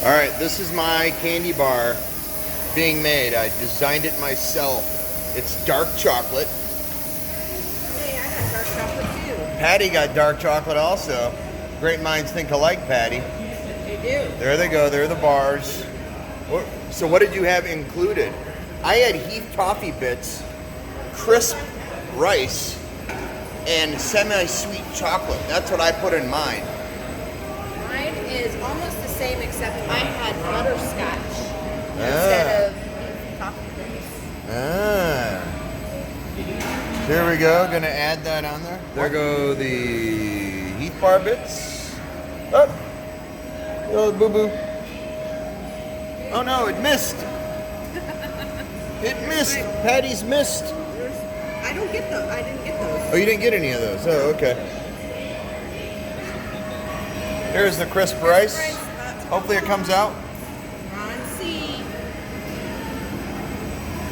All right, this is my candy bar being made. I designed it myself. It's dark chocolate. Hey, I got dark chocolate too. Patty got dark chocolate also. Great minds think alike, Patty. They do. There they go. There are the bars. So what did you have included? I had Heath toffee bits, crisp rice, and semi-sweet chocolate. That's what I put in mine. Mine is almost the same, except I had butterscotch instead of coffee bits. There we go. Gonna add that on there. There go the Heath bar bits. Oh, oh boo boo. Oh no, it missed. It missed. Patty's missed. I don't get those. I didn't get those. Oh, you didn't get any of those. Oh, okay. Here's the crisp rice. Hopefully it comes out. Ron C.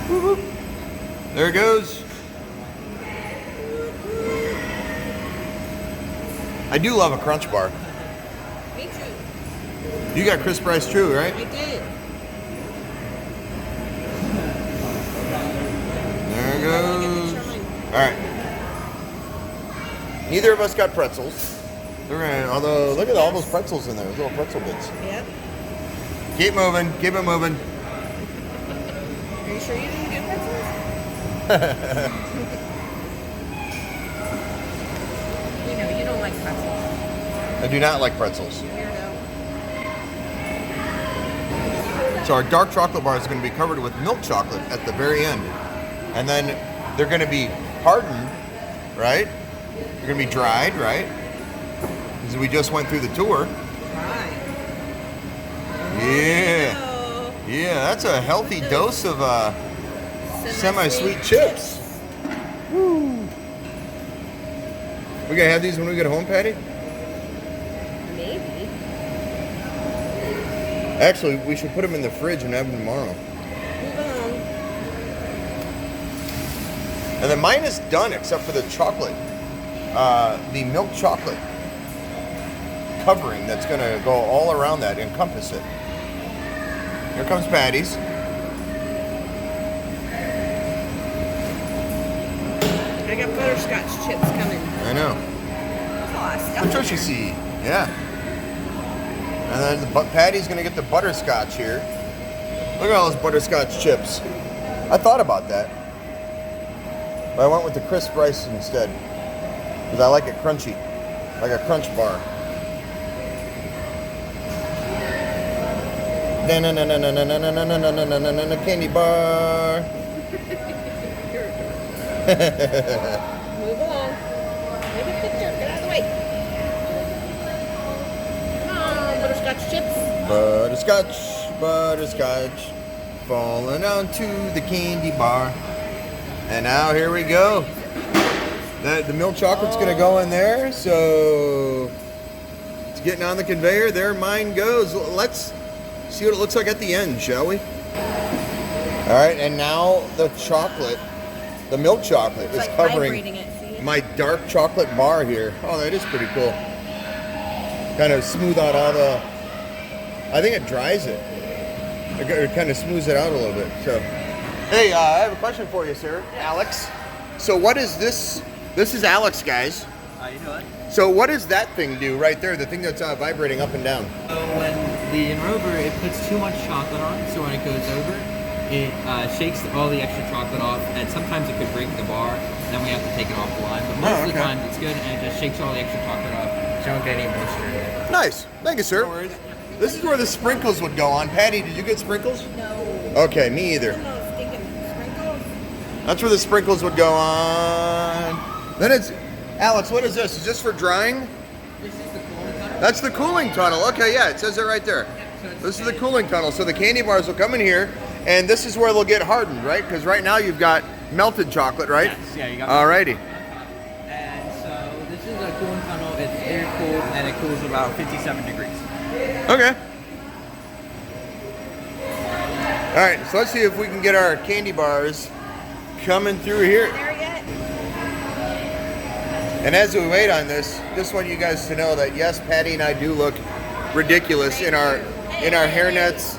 Woo-hoo. There it goes. I do love a crunch bar. Me too. You got crisp rice too, right? I did. There it goes. All right. Neither of us got pretzels. Although, look at all those pretzels in there, those little pretzel bits. Yep. Keep moving, keep it moving. Are you sure you didn't get pretzels? You don't like pretzels. I do not like pretzels. Weirdo. So our dark chocolate bar is going to be covered with milk chocolate at the very end. And then they're going to be hardened, right? They're going to be dried, right? Because we just went through the tour. Right. Yeah. Yeah, that's a healthy dose of semi-sweet chips. Woo. We going to have these when we get home, Patty? Maybe. Actually, we should put them in the fridge and have them tomorrow. Move on. And then mine is done except for the chocolate, the milk chocolate covering that's going to go all around that, encompass it. Here comes Patty's. I got butterscotch chips coming. I know. That's a lot of stuff. Patricia C. Yeah. And then Patty's going to get the butterscotch here. Look at all those butterscotch chips. I thought about that. But I went with the crisp rice instead. Because I like it crunchy. Like a crunch bar. Candy bar. Move along. Take a picture. Get out of the way. Come on, butterscotch chips. Butterscotch, butterscotch. Falling onto the candy bar. And now here we go. The milk chocolate's going to go in there. So it's getting on the conveyor. There mine goes. Let's see what it looks like at the end, shall we? All right, and now the chocolate, the milk chocolate is Like covering vibrating it, see? my dark chocolate bar here. Oh, that is pretty cool. Kind of smooth out all the, I think it dries it. It kind of smooths it out a little bit. So, hey, I have a question for you, sir. Alex. So what is this? This is Alex, guys. How you doing? So what does that thing do right there? The thing that's vibrating up and down. So when the enrover, it puts too much chocolate on, so when it goes over, it shakes all the extra chocolate off, and sometimes it could break the bar, and then we have to take it off the line. But most of the time, it's good, and it just shakes all the extra chocolate off, so you don't get any moisture in there. Nice. Thank you, sir. No worries. This is where the sprinkles would go on. Patty, did you get sprinkles? No. Okay, me either. No stinking sprinkles. That's where the sprinkles would go on. Then it's, Alex, what is this? Is this for drying? This is the cooling tunnel. That's the cooling tunnel. Okay, yeah, it says it right there. This is the cooling tunnel. So the candy bars will come in here, and this is where they'll get hardened, right? Because right now you've got melted chocolate, right? Yes, yeah, you got Alrighty. And so this is a cooling tunnel. It's air cooled, and it cools about 57 degrees. Okay. All right, so let's see if we can get our candy bars coming through here. There yet? And as we wait on this, just want you guys to know that yes, Patty and I do look ridiculous in our in our hairnets.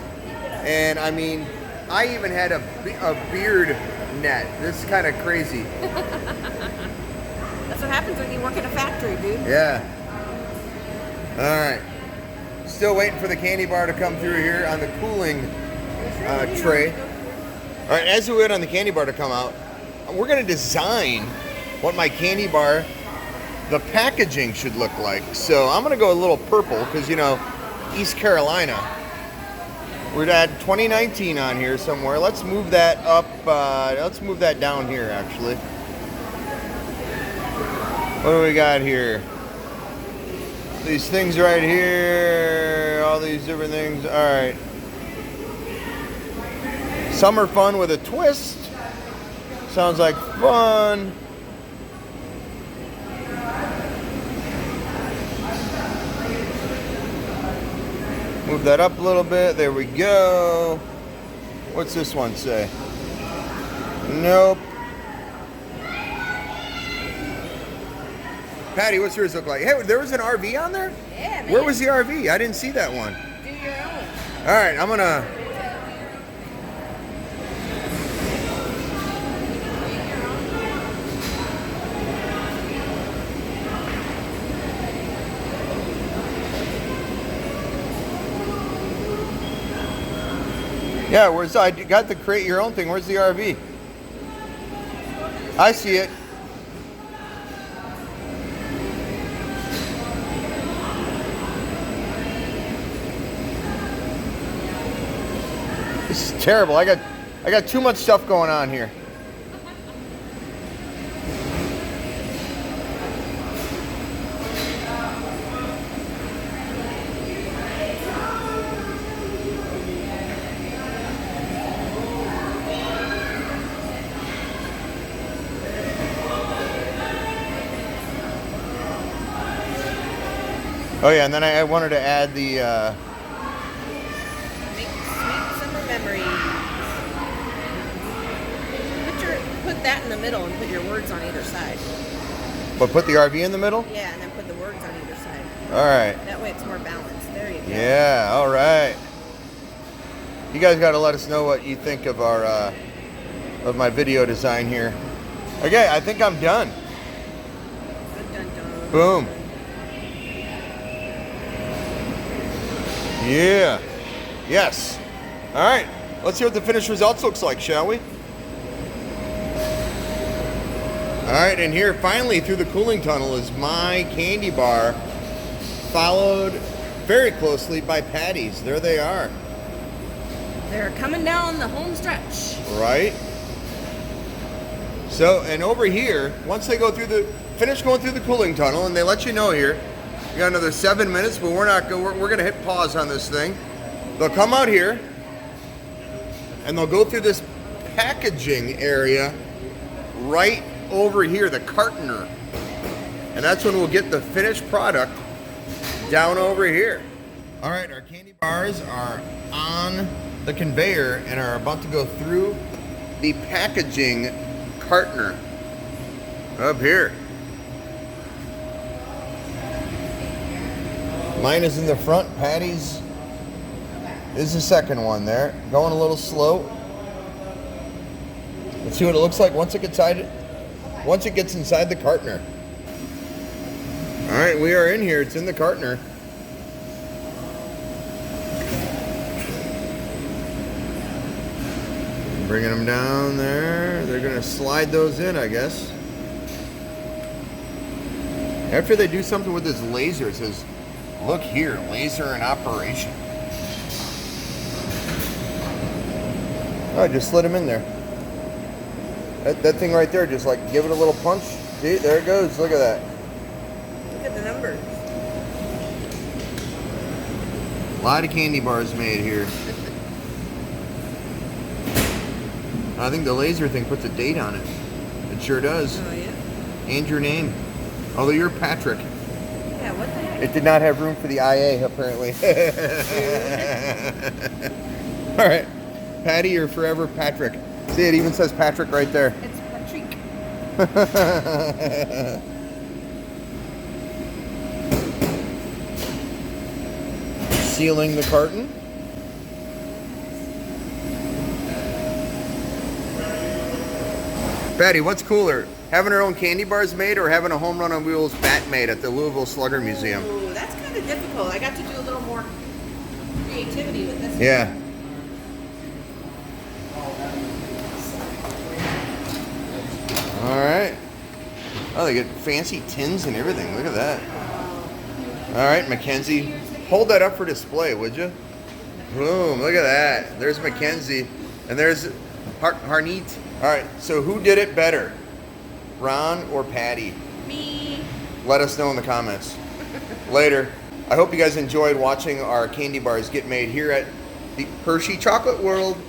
And I mean, I even had a beard net. This is kind of crazy. That's what happens when you work in a factory, dude. Yeah. All right. Still waiting for the candy bar to come through here on the cooling tray. All right, as we wait on the candy bar to come out, we're going to design what my candy bar, the packaging should look like. So I'm going to go a little purple because, you know, East Carolina. We're at 2019 on here somewhere. Let's move that up. Let's move that down here, actually. What do we got here? These things right here. All these different things. All right. Summer fun with a twist. Sounds like fun. Move that up a little bit. There we go. What's this one say? Nope. Patty, what's yours look like? Hey, there was an RV on there? Yeah, man. Where was the RV? I didn't see that one. Do your own. All right, I'm gonna. Yeah, where's I got the create your own thing? Where's the RV? I see it. This is terrible. I got too much stuff going on here. Oh yeah, and then I wanted to add the Make sweet summer memories. Put that in the middle and put your words on either side. but put the RV in the middle? Yeah, and then put the words on either side. All right. That way it's more balanced. There you go. Yeah, all right. You guys got to let us know what you think of our of my video design here. Okay, I think I'm done. Dun, dun, dun. Boom. Yeah. Yes. All right. Let's hear what the finished results looks like, shall we? All right, and here finally through the cooling tunnel is my candy bar, followed very closely by Patty's. There they are. They're coming down the home stretch. Right. So, and over here, once they go through finish going through the cooling tunnel, and they let you know here, you got another 7 minutes, but we're going to hit pause on this thing. They'll come out here, and they'll go through this packaging area right over here, the cartoner. And that's when we'll get the finished product down over here. All right, our candy bars are on the conveyor and are about to go through the packaging cartoner up here. Mine is in the front. Patty's is the second one there. Going a little slow. Let's see what it looks like once it gets inside the cartoner. All right, we are in here. It's in the cartoner. Bringing them down there. They're going to slide those in, I guess. After they do something with this laser, it says, "Look here, laser in operation." Oh, I just slid them in there. That thing right there, just like give it a little punch. See, there it goes. Look at that. Look at the numbers. A lot of candy bars made here. I think the laser thing puts a date on it. It sure does. Oh, yeah? And your name. Although you're Patrick. Yeah, what the heck? It did not have room for the IA, apparently. All right. Patty, you're forever Patrick. See, it even says Patrick right there. It's Patrick. Sealing the carton. Patty, what's cooler? Having our own candy bars made or having a home run on wheels bat made at the Louisville Slugger Museum? Ooh, that's kind of difficult. I got to do a little more creativity with this. Yeah. All right. Oh, they get fancy tins and everything. Look at that. All right, Mackenzie. Hold that up for display, would you? Boom. Look at that. There's Mackenzie. And there's Harneet. All right, so who did it better? Ron or Patty? Me. Let us know in the comments. Later. I hope you guys enjoyed watching our candy bars get made here at the Hershey Chocolate World.